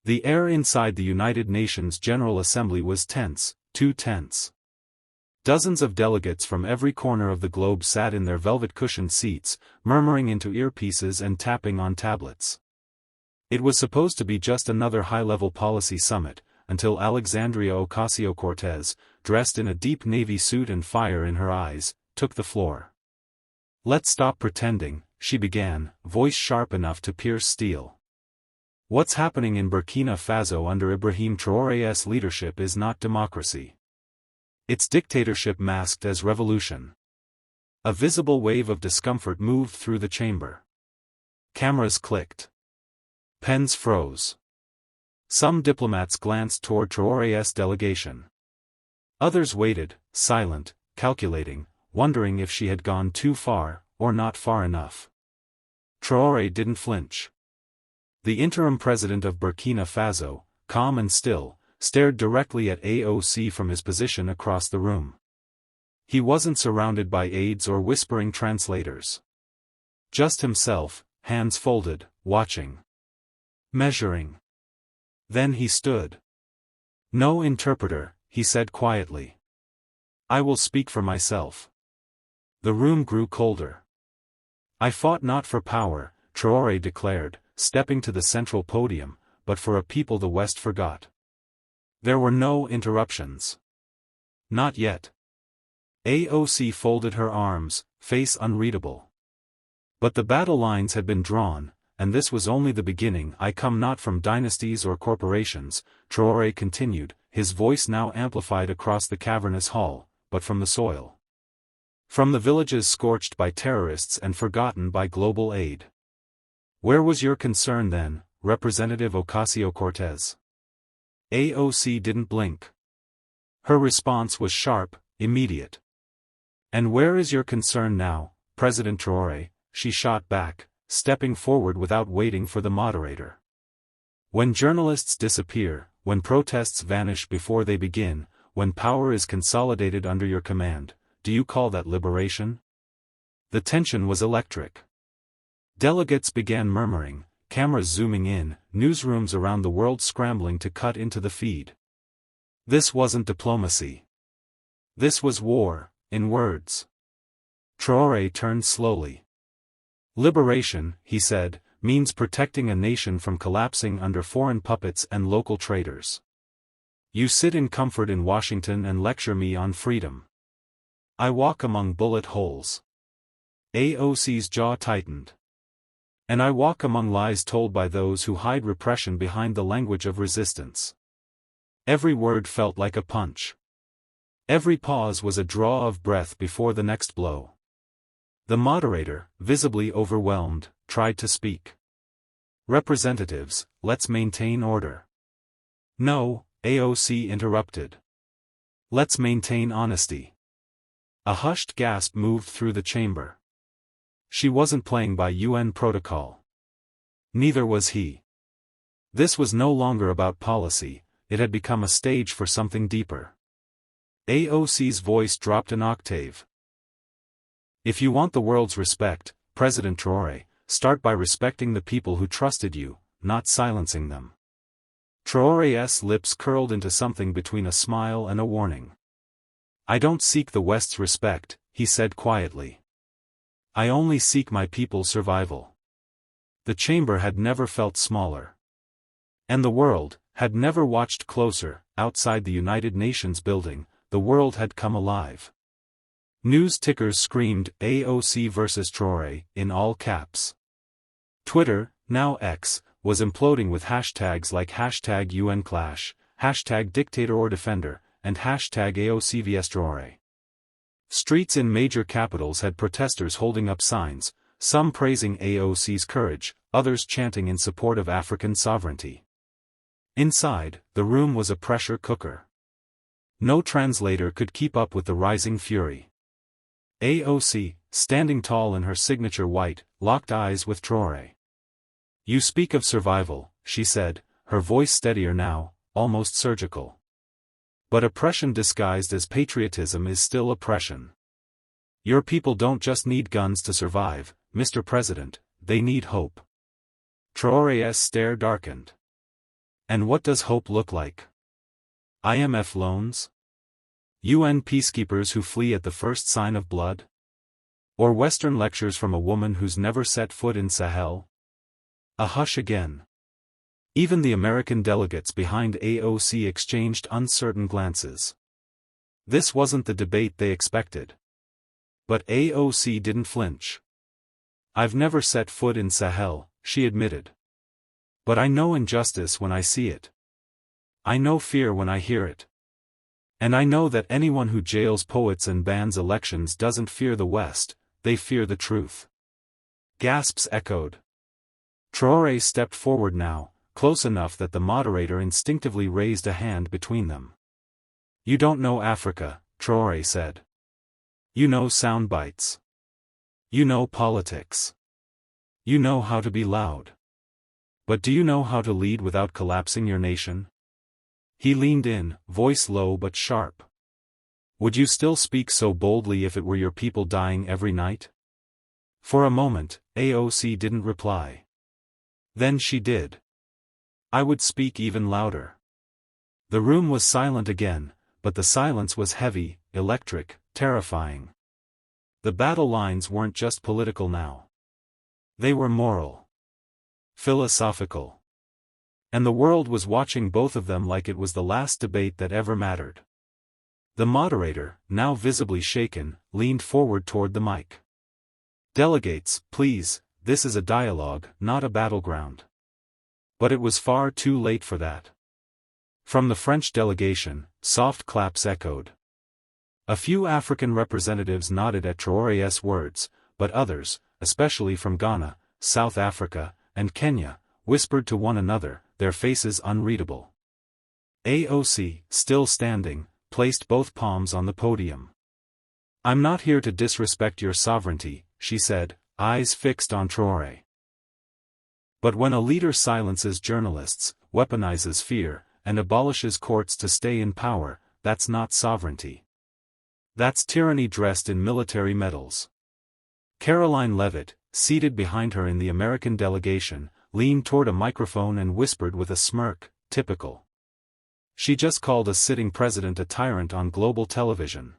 The air inside the United Nations General Assembly was tense, too tense. Dozens of delegates from every corner of the globe sat in their velvet-cushioned seats, murmuring into earpieces and tapping on tablets. It was supposed to be just another high-level policy summit, until Alexandria Ocasio-Cortez, dressed in a deep navy suit and fire in her eyes, took the floor. "Let's stop pretending," she began, voice sharp enough to pierce steel. "What's happening in Burkina Faso under Ibrahim Traoré's leadership is not democracy. It's dictatorship masked as revolution." A visible wave of discomfort moved through the chamber. Cameras clicked. Pens froze. Some diplomats glanced toward Traoré's delegation. Others waited, silent, calculating, wondering if she had gone too far, or not far enough. Traoré didn't flinch. The interim president of Burkina Faso, calm and still, stared directly at AOC from his position across the room. He wasn't surrounded by aides or whispering translators. Just himself, hands folded, watching. Measuring. Then he stood. "No interpreter," he said quietly. "I will speak for myself." The room grew colder. "I fought not for power," Traoré declared, stepping to the central podium, "but for a people the West forgot." There were no interruptions. Not yet. AOC folded her arms, face unreadable. But the battle lines had been drawn, and this was only the beginning. "I come not from dynasties or corporations," Traoré continued, his voice now amplified across the cavernous hall, "but from the soil. From the villages scorched by terrorists and forgotten by global aid." "Where was your concern then, Representative Ocasio-Cortez?" AOC didn't blink. Her response was sharp, immediate. "And where is your concern now, President Traoré?" she shot back, stepping forward without waiting for the moderator. "When journalists disappear, when protests vanish before they begin, when power is consolidated under your command, do you call that liberation?" The tension was electric. Delegates began murmuring, cameras zooming in, newsrooms around the world scrambling to cut into the feed. This wasn't diplomacy. This was war, in words. Traoré turned slowly. "Liberation," he said, "means protecting a nation from collapsing under foreign puppets and local traitors. You sit in comfort in Washington and lecture me on freedom. I walk among bullet holes." AOC's jaw tightened. "And I walk among lies told by those who hide repression behind the language of resistance." Every word felt like a punch. Every pause was a draw of breath before the next blow. The moderator, visibly overwhelmed, tried to speak. "Representatives, let's maintain order." "No," AOC interrupted. "Let's maintain honesty." A hushed gasp moved through the chamber. She wasn't playing by UN protocol. Neither was he. This was no longer about policy, it had become a stage for something deeper. AOC's voice dropped an octave. "If you want the world's respect, President Traoré, start by respecting the people who trusted you, not silencing them." Traoré's lips curled into something between a smile and a warning. "I don't seek the West's respect," he said quietly. "I only seek my people's survival." The chamber had never felt smaller. And the world had never watched closer. Outside the United Nations building, the world had come alive. News tickers screamed AOC versus Traoré in all caps. Twitter, now X, was imploding with hashtags like #UNClash, #DictatorOrDefender, and #AOCVSTraoré. Streets in major capitals had protesters holding up signs, some praising AOC's courage, others chanting in support of African sovereignty. Inside, the room was a pressure cooker. No translator could keep up with the rising fury. AOC, standing tall in her signature white, locked eyes with Traoré. "You speak of survival," she said, her voice steadier now, almost surgical. "But oppression disguised as patriotism is still oppression. Your people don't just need guns to survive, Mr. President, they need hope." Traoré's stare darkened. And what does hope look like? IMF loans? UN peacekeepers who flee at the first sign of blood? Or Western lectures from a woman who's never set foot in Sahel? A hush again. Even the American delegates behind AOC exchanged uncertain glances. This wasn't the debate they expected. But AOC didn't flinch. I've never set foot in Sahel, she admitted. But I know injustice when I see it. I know fear when I hear it. And I know that anyone who jails poets and bans elections doesn't fear the West, they fear the truth. Gasps echoed. Traoré stepped forward now, close enough that the moderator instinctively raised a hand between them. You don't know Africa, Traoré said. You know sound bites. You know politics. You know how to be loud. But do you know how to lead without collapsing your nation? He leaned in, voice low but sharp. Would you still speak so boldly if it were your people dying every night? For a moment, AOC didn't reply. Then she did. I would speak even louder. The room was silent again, but the silence was heavy, electric, terrifying. The battle lines weren't just political now. They were moral. Philosophical. And the world was watching both of them like it was the last debate that ever mattered. The moderator, now visibly shaken, leaned forward toward the mic. Delegates, please, this is a dialogue, not a battleground. But it was far too late for that. From the French delegation, soft claps echoed. A few African representatives nodded at Traoré's words, but others, especially from Ghana, South Africa, and Kenya, whispered to one another, their faces unreadable. AOC, still standing, placed both palms on the podium. I'm not here to disrespect your sovereignty, she said, eyes fixed on Traoré. But when a leader silences journalists, weaponizes fear, and abolishes courts to stay in power, that's not sovereignty. That's tyranny dressed in military medals. Caroline Leavitt, seated behind her in the American delegation, leaned toward a microphone and whispered with a smirk, typical. She just called a sitting president a tyrant on global television.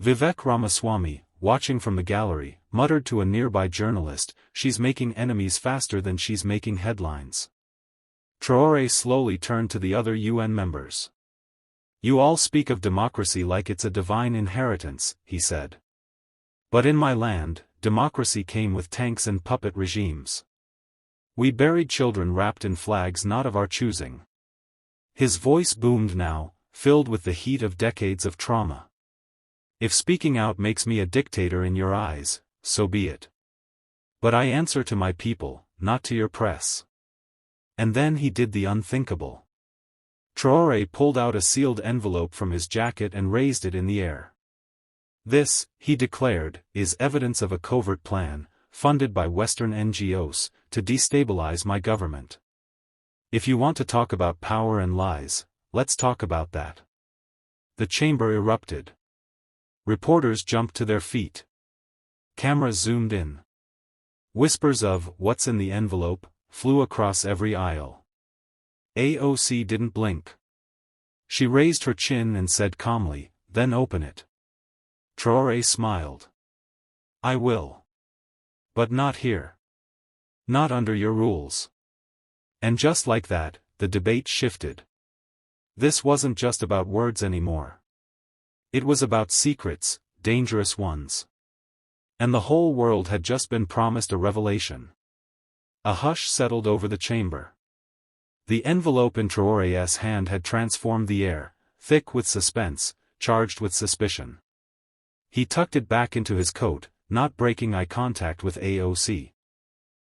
Vivek Ramaswamy, watching from the gallery, muttered to a nearby journalist, she's making enemies faster than she's making headlines. Traoré slowly turned to the other UN members. You all speak of democracy like it's a divine inheritance, he said. But in my land, democracy came with tanks and puppet regimes. We buried children wrapped in flags not of our choosing. His voice boomed now, filled with the heat of decades of trauma. If speaking out makes me a dictator in your eyes, so be it. But I answer to my people, not to your press. And then he did the unthinkable. Traoré pulled out a sealed envelope from his jacket and raised it in the air. This, he declared, is evidence of a covert plan, funded by Western NGOs, to destabilize my government. If you want to talk about power and lies, let's talk about that. The chamber erupted. Reporters jumped to their feet. Cameras zoomed in. Whispers of, "What's in the envelope?" flew across every aisle. AOC didn't blink. She raised her chin and said calmly, "Then open it." Traoré smiled. "I will. But not here. Not under your rules." And just like that, the debate shifted. This wasn't just about words anymore. It was about secrets, dangerous ones. And the whole world had just been promised a revelation. A hush settled over the chamber. The envelope in Traoré's hand had transformed the air, thick with suspense, charged with suspicion. He tucked it back into his coat, not breaking eye contact with AOC.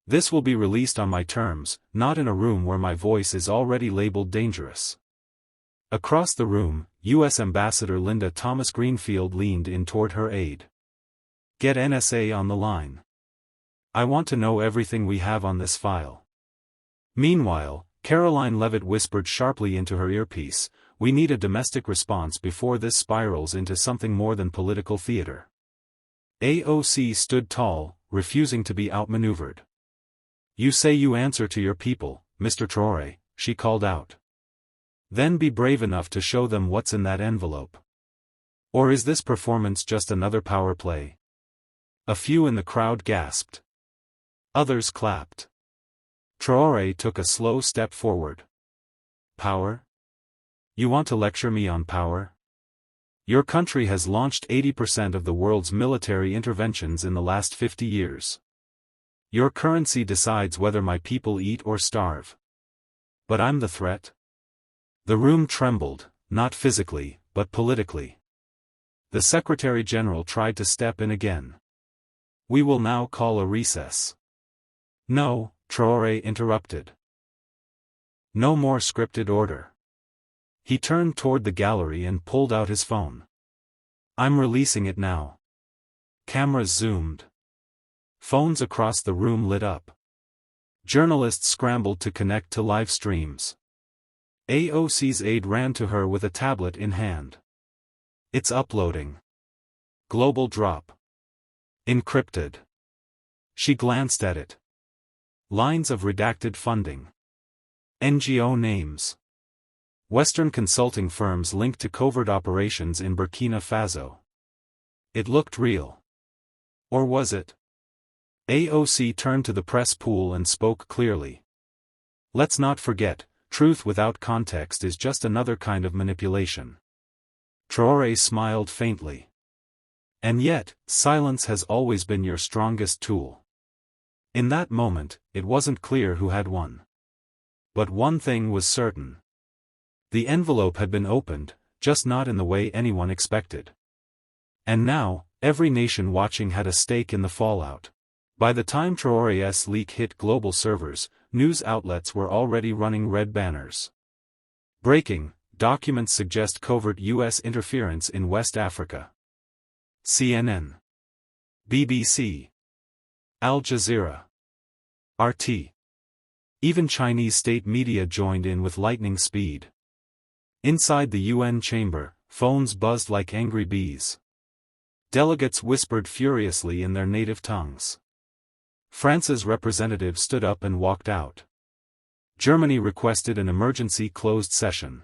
This will be released on my terms, not in a room where my voice is already labeled dangerous. Across the room, U.S. Ambassador Linda Thomas Greenfield leaned in toward her aide. Get NSA on the line. I want to know everything we have on this file. Meanwhile, Caroline Leavitt whispered sharply into her earpiece, we need a domestic response before this spirals into something more than political theater. AOC stood tall, refusing to be outmaneuvered. You say you answer to your people, Mr. Traoré, she called out. Then be brave enough to show them what's in that envelope. Or is this performance just another power play? A few in the crowd gasped. Others clapped. Traoré took a slow step forward. Power? You want to lecture me on power? Your country has launched 80% of the world's military interventions in the last 50 years. Your currency decides whether my people eat or starve. But I'm the threat? The room trembled, not physically, but politically. The Secretary-General tried to step in again. We will now call a recess. No, Traoré interrupted. No more scripted order. He turned toward the gallery and pulled out his phone. I'm releasing it now. Cameras zoomed. Phones across the room lit up. Journalists scrambled to connect to live streams. AOC's aide ran to her with a tablet in hand. It's uploading. Global drop. Encrypted. She glanced at it. Lines of redacted funding. NGO names. Western consulting firms linked to covert operations in Burkina Faso. It looked real. Or was it? AOC turned to the press pool and spoke clearly. Let's not forget, truth without context is just another kind of manipulation. Traoré smiled faintly. And yet, silence has always been your strongest tool. In that moment, it wasn't clear who had won. But one thing was certain. The envelope had been opened, just not in the way anyone expected. And now, every nation watching had a stake in the fallout. By the time Traoré's leak hit global servers, news outlets were already running red banners. Breaking, documents suggest covert U.S. interference in West Africa. CNN. BBC. Al Jazeera. RT. Even Chinese state media joined in with lightning speed. Inside the UN chamber, phones buzzed like angry bees. Delegates whispered furiously in their native tongues. France's representative stood up and walked out. Germany requested an emergency closed session.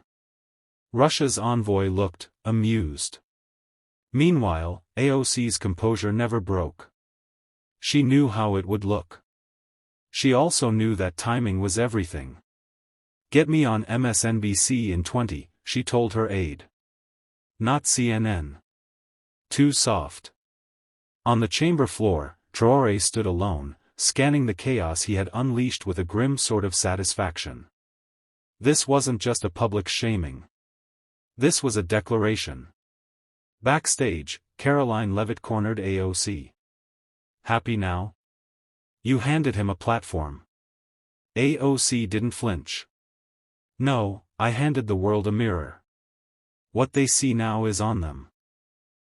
Russia's envoy looked amused. Meanwhile, AOC's composure never broke. She knew how it would look. She also knew that timing was everything. Get me on MSNBC in 20, she told her aide. Not CNN. Too soft. On the chamber floor, Traoré stood alone, scanning the chaos he had unleashed with a grim sort of satisfaction. This wasn't just a public shaming. This was a declaration. Backstage, Caroline Levitt cornered AOC. Happy now? You handed him a platform. AOC didn't flinch. No, I handed the world a mirror. What they see now is on them.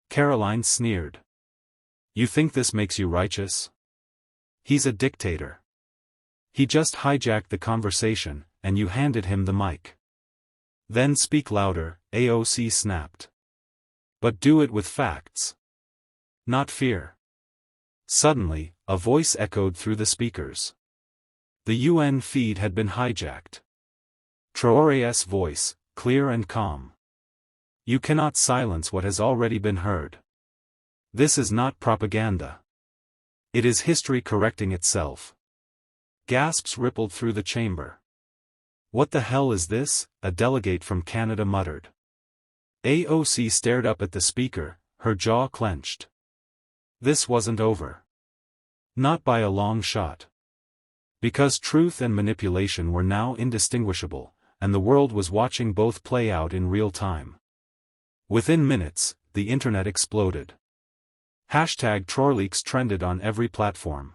Caroline sneered. You think this makes you righteous? He's a dictator. He just hijacked the conversation, and you handed him the mic. Then speak louder, AOC snapped. But do it with facts. Not fear. Suddenly, a voice echoed through the speakers. The UN feed had been hijacked. Traoré's voice, clear and calm. You cannot silence what has already been heard. This is not propaganda. It is history correcting itself. Gasps rippled through the chamber. What the hell is this? A delegate from Canada muttered. AOC stared up at the speaker, her jaw clenched. This wasn't over. Not by a long shot. Because truth and manipulation were now indistinguishable, and the world was watching both play out in real time. Within minutes, the internet exploded. #TrollLeaks trended on every platform.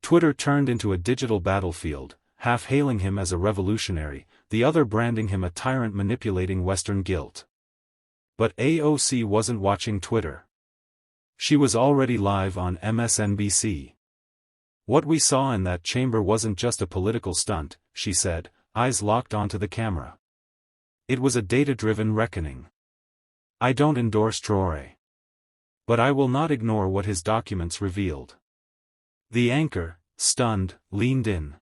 Twitter turned into a digital battlefield, half hailing him as a revolutionary, the other branding him a tyrant manipulating Western guilt. But AOC wasn't watching Twitter. She was already live on MSNBC. What we saw in that chamber wasn't just a political stunt, she said, eyes locked onto the camera. It was a data-driven reckoning. I don't endorse Traoré. But I will not ignore what his documents revealed. The anchor, stunned, leaned in.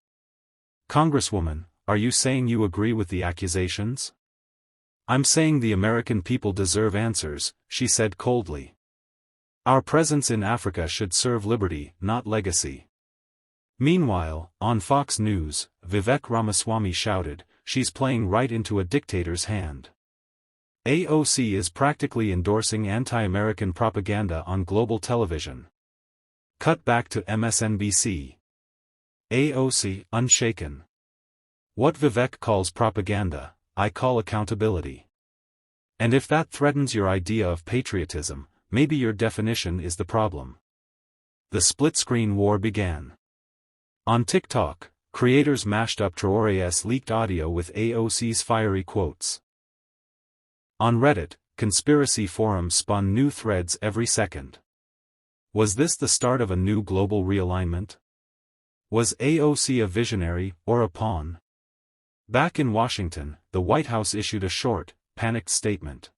Congresswoman, are you saying you agree with the accusations? I'm saying the American people deserve answers, she said coldly. Our presence in Africa should serve liberty, not legacy. Meanwhile, on Fox News, Vivek Ramaswamy shouted, "She's playing right into a dictator's hand." AOC is practically endorsing anti-American propaganda on global television. Cut back to MSNBC. AOC, unshaken. What Vivek calls propaganda, I call accountability. And if that threatens your idea of patriotism, maybe your definition is the problem. The split-screen war began. On TikTok, creators mashed up Traoré's leaked audio with AOC's fiery quotes. On Reddit, conspiracy forums spun new threads every second. Was this the start of a new global realignment? Was AOC a visionary, or a pawn? Back in Washington, the White House issued a short, panicked statement.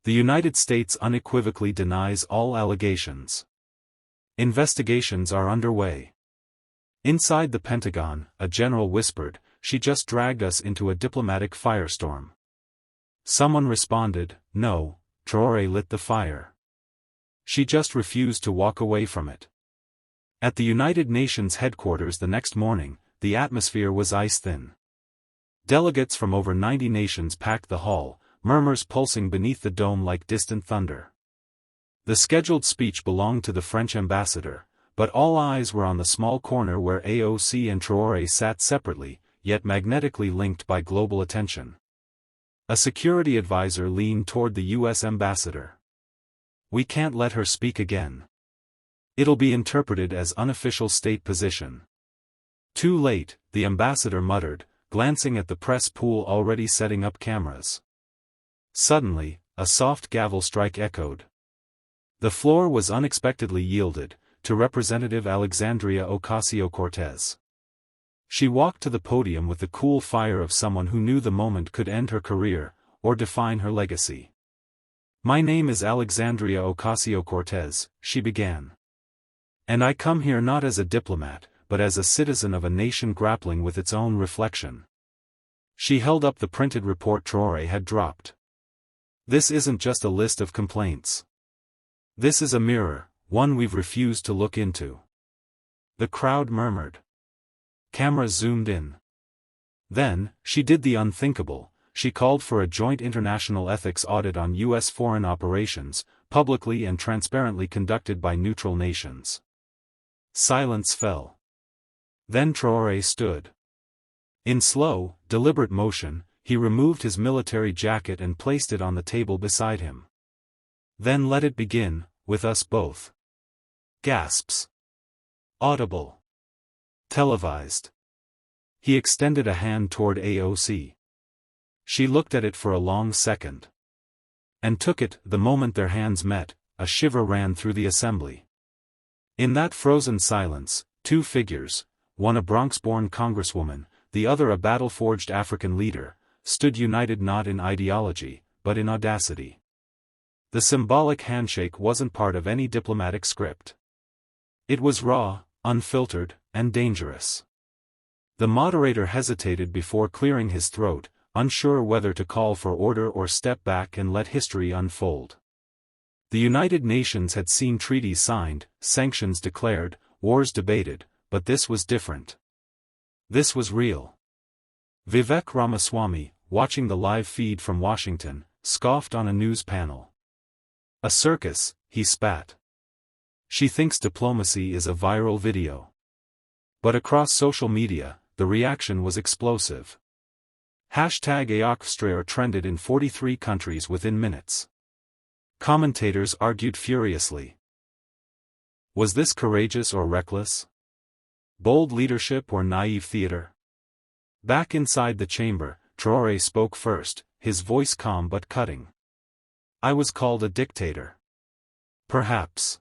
The United States unequivocally denies all allegations. Investigations are underway. Inside the Pentagon, a general whispered, "She just dragged us into a diplomatic firestorm." Someone responded, "No, Traoré lit the fire. She just refused to walk away from it." At the United Nations headquarters the next morning, the atmosphere was ice-thin. Delegates from over 90 nations packed the hall, murmurs pulsing beneath the dome like distant thunder. The scheduled speech belonged to the French ambassador, but all eyes were on the small corner where AOC and Traoré sat separately, yet magnetically linked by global attention. A security advisor leaned toward the U.S. ambassador. "We can't let her speak again. It'll be interpreted as unofficial state position." "Too late," the ambassador muttered, glancing at the press pool already setting up cameras. Suddenly, a soft gavel strike echoed. The floor was unexpectedly yielded to Representative Alexandria Ocasio-Cortez. She walked to the podium with the cool fire of someone who knew the moment could end her career, or define her legacy. "My name is Alexandria Ocasio-Cortez," she began. "And I come here not as a diplomat, but as a citizen of a nation grappling with its own reflection." She held up the printed report Traoré had dropped. "This isn't just a list of complaints. This is a mirror, one we've refused to look into." The crowd murmured. Cameras zoomed in. Then, she did the unthinkable. She called for a joint international ethics audit on U.S. foreign operations, publicly and transparently conducted by neutral nations. Silence fell. Then Traoré stood. In slow, deliberate motion, he removed his military jacket and placed it on the table beside him. "Then let it begin, with us both." Gasps. Audible. Televised. He extended a hand toward AOC. She looked at it for a long second. And took it. The moment their hands met, a shiver ran through the assembly. In that frozen silence, two figures, one a Bronx-born congresswoman, the other a battle-forged African leader, stood united not in ideology, but in audacity. The symbolic handshake wasn't part of any diplomatic script. It was raw, unfiltered, and dangerous. The moderator hesitated before clearing his throat, unsure whether to call for order or step back and let history unfold. The United Nations had seen treaties signed, sanctions declared, wars debated, but this was different. This was real. Vivek Ramaswamy, watching the live feed from Washington, scoffed on a news panel. "A circus," he spat. "She thinks diplomacy is a viral video." But across social media, the reaction was explosive. #AOCSTRAOR trended in 43 countries within minutes. Commentators argued furiously. Was this courageous or reckless? Bold leadership or naive theater? Back inside the chamber, Traoré spoke first, his voice calm but cutting. "I was called a dictator. Perhaps.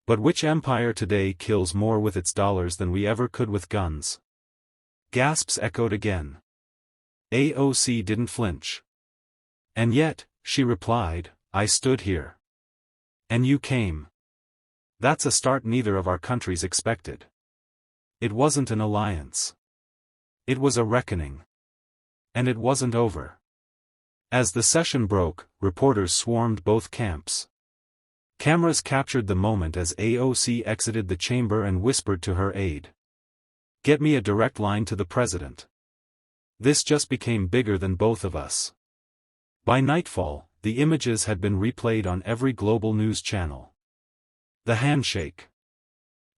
But which empire today kills more with its dollars than we ever could with guns?" Gasps echoed again. AOC didn't flinch. "And yet," she replied, "I stood here. And you came. That's a start neither of our countries expected. It wasn't an alliance. It was a reckoning. And it wasn't over. As the session broke, reporters swarmed both camps. Cameras captured the moment as AOC exited the chamber and whispered to her aide, "Get me a direct line to the president. This just became bigger than both of us." By nightfall, the images had been replayed on every global news channel. The handshake.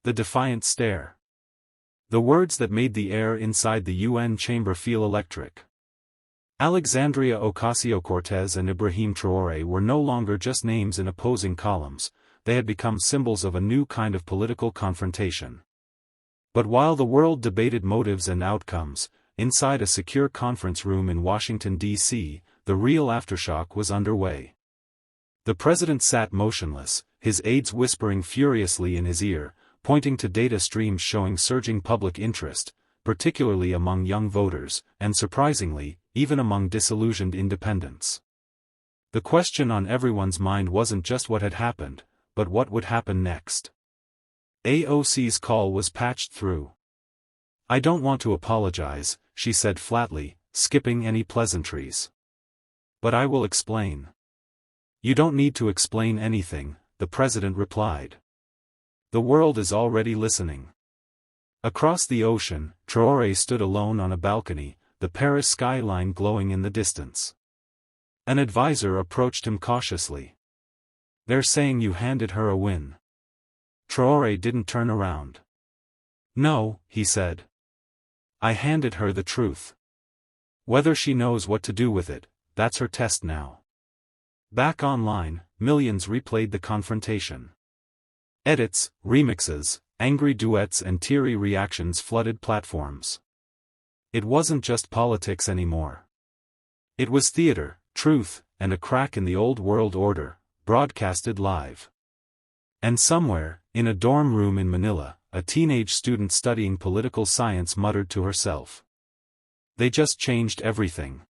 The defiant stare. The words that made the air inside the UN chamber feel electric. Alexandria Ocasio-Cortez and Ibrahim Traoré were no longer just names in opposing columns, they had become symbols of a new kind of political confrontation. But while the world debated motives and outcomes, inside a secure conference room in Washington, D.C., the real aftershock was underway. The president sat motionless, his aides whispering furiously in his ear, pointing to data streams showing surging public interest, particularly among young voters, and surprisingly, even among disillusioned independents. The question on everyone's mind wasn't just what had happened, but what would happen next. AOC's call was patched through. "I don't want to apologize," she said flatly, skipping any pleasantries. "But I will explain." "You don't need to explain anything," the president replied. "The world is already listening." Across the ocean, Traoré stood alone on a balcony, the Paris skyline glowing in the distance. An advisor approached him cautiously. "They're saying you handed her a win." Traoré didn't turn around. "No," he said. "I handed her the truth. Whether she knows what to do with it, that's her test now." Back online, millions replayed the confrontation. Edits, remixes, angry duets and teary reactions flooded platforms. It wasn't just politics anymore. It was theater, truth, and a crack in the old world order, broadcasted live. And somewhere, in a dorm room in Manila, a teenage student studying political science muttered to herself, "They just changed everything."